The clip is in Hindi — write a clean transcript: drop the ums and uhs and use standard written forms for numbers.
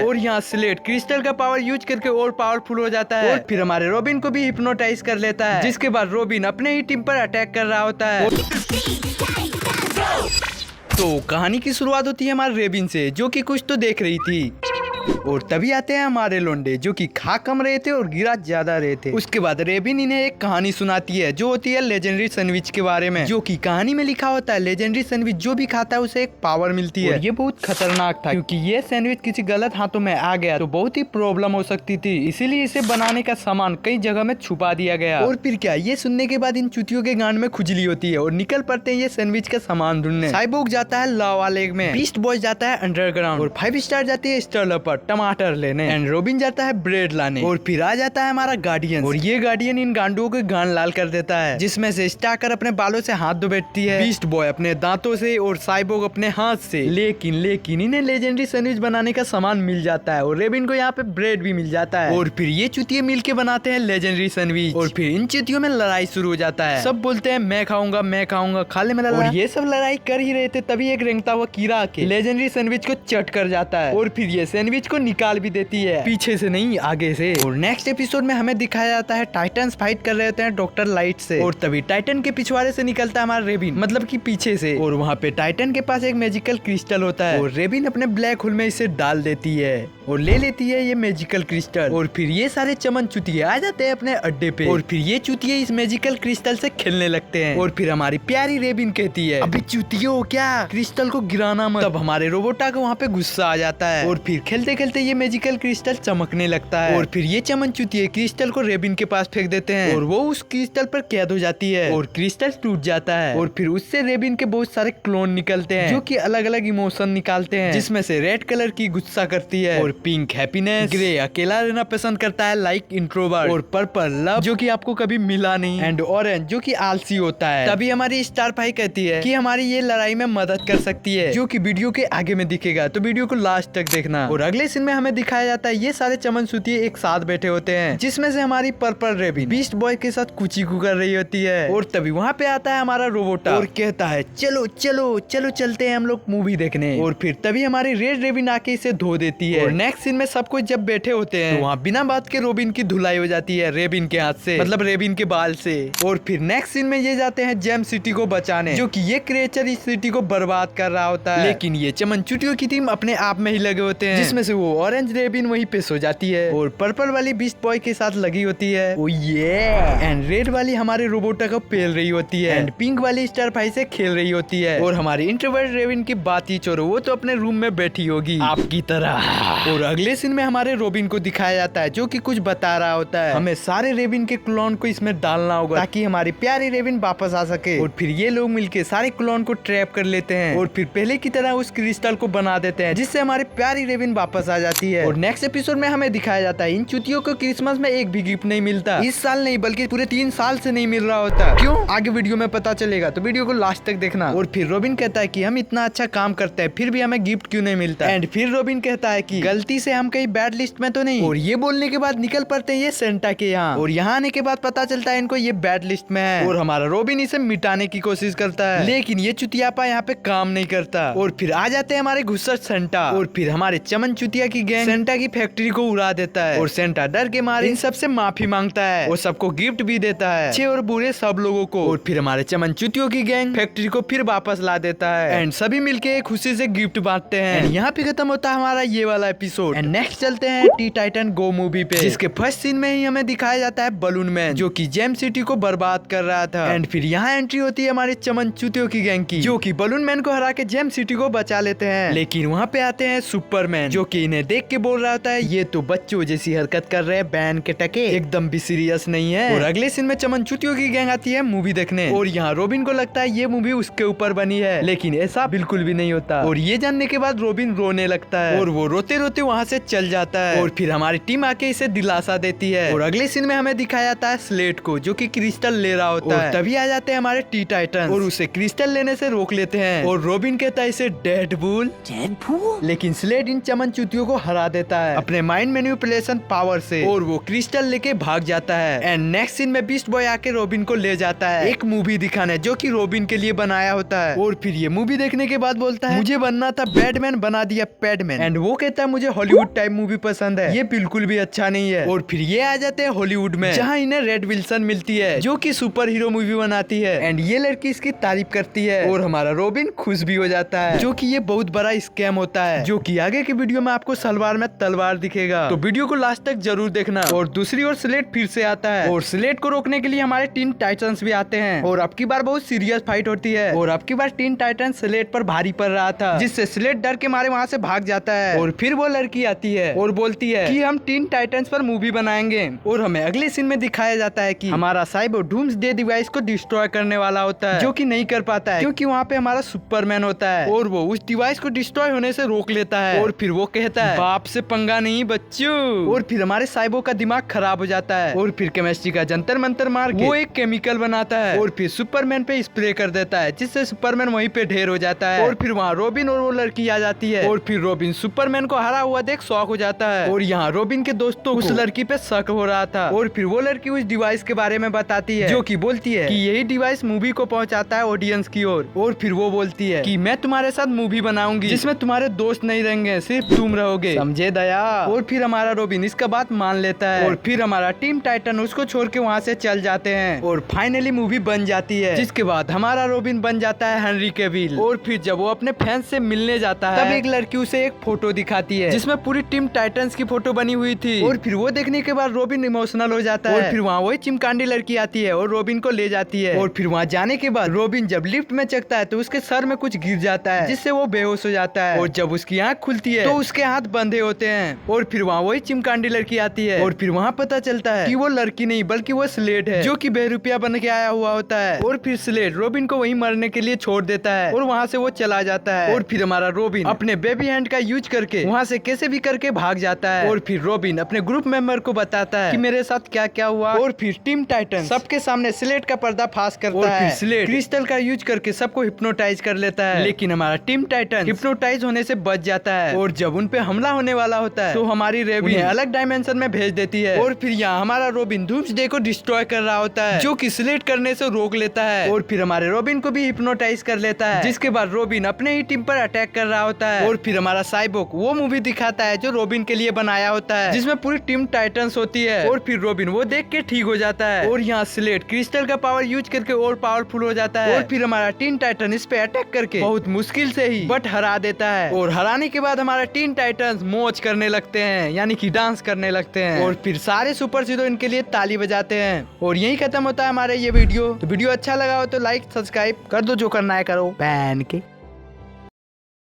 और यहाँ स्लेट क्रिस्टल का पावर यूज करके और पावरफुल हो जाता है और फिर हमारे रॉबिन को भी हिप्नोटाइज कर लेता है, जिसके बाद रॉबिन अपने ही टीम पर अटैक कर रहा होता है। तो कहानी की शुरुआत होती है हमारे रेबिन से, जो कि कुछ तो देख रही थी और तभी आते हैं हमारे लोंडे, जो कि खा कम रहे थे और गिरा ज्यादा रहे थे। उसके बाद रेबिन इन्हें एक कहानी सुनाती है, जो होती है लेजेंडरी सैंडविच के बारे में, जो कि कहानी में लिखा होता है लेजेंडरी सैंडविच जो भी खाता है उसे एक पावर मिलती है। और ये बहुत खतरनाक था, क्योंकि ये सैंडविच किसी गलत हाथों में आ गया तो बहुत ही प्रॉब्लम हो सकती थी, इसीलिए इसे बनाने का सामान कई जगह में छुपा दिया गया। और फिर क्या, ये सुनने के बाद इन चुतियों के गांड में खुजली होती है और निकल पड़ते हैं ये सैंडविच का सामान ढूंढने। साइबोर्ग जाता है लावा लेक में, बीस्ट बॉय जाता है अंडरग्राउंड और 5 स्टार जाती है स्टर्लर पर टमाटर लेने एंड रॉबिन जाता है ब्रेड लाने। और फिर आ जाता है हमारा गार्डियन, और ये गार्डियन इन गांडुओं के गांड लाल कर देता है, जिसमें से स्टाकर अपने बालों से हाथ धो बैठती है, बीस्ट बॉय अपने दांतों से और साइबोर्ग अपने हाथ से। लेकिन इन्हें लेजेंडरी सैंडविच बनाने का सामान मिल जाता है और रेबिन को यहाँ पे ब्रेड भी मिल जाता है। और फिर ये चुतिये मिलके बनाते हैं लेजेंडरी सैंडविच और फिर इन चुतियों में लड़ाई शुरू हो जाता है। सब बोलते हैं मैं खाऊंगा खा ले मेरा। और ये सब लड़ाई कर ही रहे थे, तभी एक रेंगता हुआ कीड़ा आके लेजेंडरी सैंडविच को चट कर जाता है और फिर ये सैंडविच को निकाल भी देती है, पीछे से नहीं आगे से। और नेक्स्ट एपिसोड में हमें दिखाया जाता है टाइटन्स फाइट कर रहे होते हैं डॉक्टर लाइट से, और तभी टाइटन के पिछवाड़े से निकलता है हमारा रेबिन, मतलब कि पीछे से। और वहाँ पे टाइटन के पास एक मैजिकल क्रिस्टल होता है और रेबिन अपने ब्लैक होल में इसे डाल देती है और ले लेती है ये मैजिकल क्रिस्टल। और फिर ये सारे चमन चुतिये आ जाते हैं अपने अड्डे पे और फिर ये चुतिये इस मैजिकल क्रिस्टल से खेलने लगते हैं। और फिर हमारी प्यारी रेबिन कहती है अभी चुतियों क्या, क्रिस्टल को गिराना मत। तब हमारे रोबोटा को वहाँ पे गुस्सा आ जाता है और फिर खेलते खेलते ये मैजिकल क्रिस्टल चमकने लगता है और फिर ये चमन चुतिये क्रिस्टल को रेबिन के पास फेंक देते हैं और वो उस क्रिस्टल पर कैद हो जाती है और क्रिस्टल टूट जाता है। और फिर उससे रेबिन के बहुत सारे क्लोन निकलते हैं, जो कि अलग अलग इमोशन निकालते हैं, जिसमें से रेड कलर की गुस्सा करती है और पिंक हैप्पीनेस, ग्रे अकेला रहना पसंद करता है लाइक इंट्रोवर्ट, और पर्पल लव जो कि आपको कभी मिला नहीं, एंड ऑरेंज जो कि आलसी होता है। तभी हमारी स्टार भाई कहती है कि हमारी ये लड़ाई में मदद कर सकती है, जो कि वीडियो के आगे में दिखेगा, तो वीडियो को लास्ट तक देखना। और अगले सीन में हमें दिखाया जाता है ये सारे चमन चुतिये एक साथ बैठे होते हैं, जिसमें से हमारी पर्पल रेबिन बीस्ट बॉय के साथ कुची कर रही होती है। और तभी वहाँ पे आता है हमारा रोबोटा और कहता है चलो चलो चलो चलते हैं हम लोग मूवी देखने। और फिर तभी हमारी रेड रेबिन आके इसे धो देती है। और नेक्स्ट सीन में सब कुछ जब बैठे होते हैं तो वहाँ बिना बात के रोबिन की धुलाई हो जाती है रेबिन के हाथ से, मतलब रेबिन के बाल से। और फिर नेक्स्ट सीन में ये जाते हैं जेम सिटी को बचाने, जो कि ये क्रिएचर इस सिटी को बर्बाद कर रहा होता है। लेकिन ये चमन चुटियों की टीम अपने आप में ही लगे होते हैं, जिसमें से वो ऑरेंज रेबिन वहीं पे सो जाती है और पर्पल वाली बीस्ट बॉय के साथ लगी होती है एंड रेड वाली हमारे रोबोटा को पेल रही होती है एंड पिंक वाली स्टार भाई से खेल रही होती है। और हमारी इंट्रोवर्ट रेबिन की बात ही छोड़ो, वो तो अपने रूम में बैठी होगी आपकी तरह। और अगले सीन में हमारे रोबिन को दिखाया जाता है, जो कि कुछ बता रहा होता है हमें सारे रेबिन के क्लोन को इसमें डालना होगा ताकि हमारी प्यारी रेबिन वापस आ सके। और फिर ये लोग मिलके सारे क्लोन को ट्रैप कर लेते हैं और फिर पहले की तरह उस क्रिस्टल को बना देते हैं, जिससे हमारी प्यारी रेबिन वापस आ जाती है। और नेक्स्ट एपिसोड में हमें दिखाया जाता है इन चुतियों को क्रिसमस में एक भी गिफ्ट नहीं मिलता, इस साल नहीं बल्कि पूरे 3 साल से नहीं मिल रहा होता। क्यों, आगे वीडियो में पता चलेगा, तो वीडियो को लास्ट तक देखना। और फिर रोबिन कहता है कि हम इतना अच्छा काम करते हैं फिर भी हमें गिफ्ट क्यों नहीं मिलता, एंड फिर रोबिन कहता है कि गलती से हम कहीं बैड लिस्ट में तो नहीं। और ये बोलने के बाद निकल पड़ते हैं ये सेंटा के यहाँ, और यहाँ आने के बाद पता चलता है इनको ये बैड लिस्ट में है और हमारा रोबिन इसे मिटाने की कोशिश करता है, लेकिन ये चुतियापा यहाँ पे काम नहीं करता। और फिर आ जाते हैं हमारे गुस्सा सेंटा, और फिर हमारे चमन चुतिया की गैंग सेंटा की फैक्ट्री को उड़ा देता है और सेंटा डर के मारे इन सबसे माफी मांगता है और सबको गिफ्ट भी देता है, अच्छे और बुरे सब लोगों को। और फिर हमारे चमन चुतियों की गैंग फैक्ट्री को फिर वापस ला देता है एंड सभी मिलके खुशी से गिफ्ट बांटते हैं। यहाँ पे खत्म होता है हमारा ये वाला एपिसोड एंड नेक्स्ट चलते हैं टी टाइटन गो मूवी पे, जिसके फर्स्ट सीन में ही हमें दिखाया जाता है बलून मैन, जो कि जेम सिटी को बर्बाद कर रहा था। एंड फिर यहाँ एंट्री होती है हमारे चमन चुतियों की गैंग की, जो कि बलून मैन को हरा के जेम सिटी को बचा लेते हैं। लेकिन वहाँ पे आते हैं सुपरमैन, जो कि इन्हें देख के बोल रहा होता है ये तो बच्चों जैसी हरकत कर रहे हैं, बैन के टके एकदम भी सीरियस नहीं है। और अगले सीन में चमन चुतियों की गैंग आती है मूवी देखने, और यहाँ रोबिन को लगता है ये मूवी उसके ऊपर बनी है, लेकिन ऐसा बिल्कुल भी नहीं होता। और ये जानने के बाद रोबिन रोने लगता है और वो रोते रोते वहाँ से चल जाता है। और फिर हमारी टीम आके इसे दिलासा देती है। और अगले सीन में हमें दिखाया जाता है स्लेट को, जो कि क्रिस्टल ले रहा होता है। तभी आ जाते हैं हमारे टी टाइटन और उसे क्रिस्टल लेने से रोक लेते हैं। और रोबिन कहता है इसे डेडपूल, लेकिन स्लेट इन चमन चुतियों को हरा देता है अपने माइंड मैनिपुलेशन पावर से, और वो क्रिस्टल लेके भाग जाता है। एंड नेक्स्ट सीन में बीस्ट बॉय आके रोबिन को ले जाता है एक मूवी दिखाने, जो कि रोबिन के लिए बनाया होता है। और फिर ये मूवी देखने के बाद बोलता है मुझे बनना था बैटमैन, बना दिया पैडमैन। एंड वो कहता है मुझे हॉलीवुड टाइप मूवी पसंद है, ये बिल्कुल भी अच्छा नहीं है। और फिर ये आ जाते हैं हॉलीवुड में, जहाँ इन्हें रेड विल्सन मिलती है जो कि सुपर हीरो मूवी बनाती है। एंड ये लड़की इसकी तारीफ करती है और हमारा रॉबिन खुश भी हो जाता है, जो कि ये बहुत बड़ा स्कैम होता है, जो कि आगे की वीडियो में आपको सलवार में तलवार दिखेगा। तो वीडियो को लास्ट तक जरूर देखना। और दूसरी ओर स्लेट फिर से आता है और स्लेट को रोकने के लिए हमारे टीन टाइटंस भी आते हैं और अब की बार बहुत सीरियस फाइट होती है। और अब की बार टीन टाइटन स्लेट पर भारी पड़ रहा था, जिससे स्लेट डर के मारे वहाँ से भाग जाता है। और फिर वो लड़की आती है और बोलती है कि हम टीन टाइटंस पर मूवी बनाएंगे। और हमें अगले सीन में दिखाया जाता है कि हमारा साइबो डूम्सडे डिवाइस को डिस्ट्रॉय करने वाला होता है, जो कि नहीं कर पाता है क्योंकि वहाँ पे हमारा सुपरमैन होता है और वो उस डिवाइस को डिस्ट्रॉय होने से रोक लेता है। और फिर वो कहता है बाप से पंगा नहीं बच्चों। और फिर हमारे साइबो का दिमाग खराब हो जाता है और फिर केमिस्ट्री का जंतर मंतर मार के वो एक केमिकल बनाता है और फिर सुपरमैन पे स्प्रे कर देता है, जिससे सुपरमैन वहीं पे ढेर हो जाता है। और फिर वहाँ रोबिन और वो लड़की आ जाती है और फिर रोबिन सुपरमैन को हरा हुआ देख शॉक हो जाता है। और यहाँ रोबिन के दोस्तों उस लड़की पे शक हो रहा था और फिर वो लड़की उस डिवाइस के बारे में बताती है, जो कि बोलती है कि यही डिवाइस मूवी को पहुंचाता है ऑडियंस की ओर। और फिर वो बोलती है कि मैं तुम्हारे साथ मूवी बनाऊंगी जिसमें तुम्हारे दोस्त नहीं रहेंगे, सिर्फ तुम रहोगे, समझे दया। और फिर हमारा रोबिन इसका बात मान लेता है और फिर हमारा टीम टाइटन उसको छोड़ के वहाँ से चल जाते हैं और फाइनली मूवी बन जाती है, जिसके बाद हमारा रोबिन बन जाता है हेनरी कैविल। और फिर जब वो अपने फैंस से मिलने जाता है तब एक लड़की उसे एक फोटो दिखाती है जिसमें पूरी टीम टाइटंस की फोटो बनी हुई थी। और फिर वो देखने के बाद रोबिन इमोशनल हो जाता है और फिर वहाँ वही चिमकांडी लड़की आती है और रोबिन को ले जाती है। और फिर वहाँ जाने के बाद रोबिन जब लिफ्ट में चढ़ता है तो उसके सर में कुछ गिर जाता है, जिससे वो बेहोश हो जाता है। और जब उसकी आंख खुलती है तो उसके हाथ बंधे होते हैं। और फिर वहाँ वही चिमकांडी लड़की आती है और फिर वहाँ पता चलता है कि वो लड़की नहीं बल्कि वो स्लेट है, जो कि बेरुपया बन के आया हुआ होता है। और फिर स्लेट रोबिन को वहीं मरने के लिए छोड़ देता है और वहाँ से वो चला जाता है। और फिर हमारा रोबिन अपने बेबी हैंड का यूज करके वहाँ से कैसे भी करके भाग जाता है। और फिर रोबिन अपने ग्रुप मेंबर को बताता है कि मेरे साथ क्या क्या हुआ। और फिर टीम टाइटन सबके सामने स्लेट का पर्दा फाश करता है। फिर स्लेट क्रिस्टल का यूज करके सबको हिप्नोटाइज कर लेता है, लेकिन हमारा टीम टाइटन हिप्नोटाइज होने से बच जाता है। और जब उन पे हमला होने वाला होता है तो हमारी रेबिन अलग डायमेंशन में भेज देती है। और फिर यहाँ हमारा रोबिन डूम्सडे को डिस्ट्रॉय कर रहा होता है, जो कि स्लेट करने से रोक लेता है। और फिर हमारे रोबिन को भी हिप्नोटाइज कर लेता है, जिसके बाद रोबिन अपने ही टीम पर अटैक कर रहा होता है। और फिर हमारा साइबोक वो मूवी दिखाता है जो रोबिन के लिए बनाया होता है, जिसमें पूरी टीम टाइटंस होती है। और फिर रोबिन वो देख के ठीक हो जाता है और यहाँ स्लेट क्रिस्टल का पावर यूज करके और पावरफुल हो जाता है। और फिर हमारा टीन टाइटन इस पे अटैक करके बहुत मुश्किल से ही बट हरा देता है। और हराने के बाद हमारा टीन टाइटंस मौज करने लगते हैं, यानी कि डांस करने लगते हैं। और फिर सारे सुपर हीरो इनके लिए ताली बजाते हैं। और यही खत्म होता है हमारा ये वीडियो। तो वीडियो अच्छा लगा हो तो लाइक सब्सक्राइब कर दो, जो करना है करो, पैन के।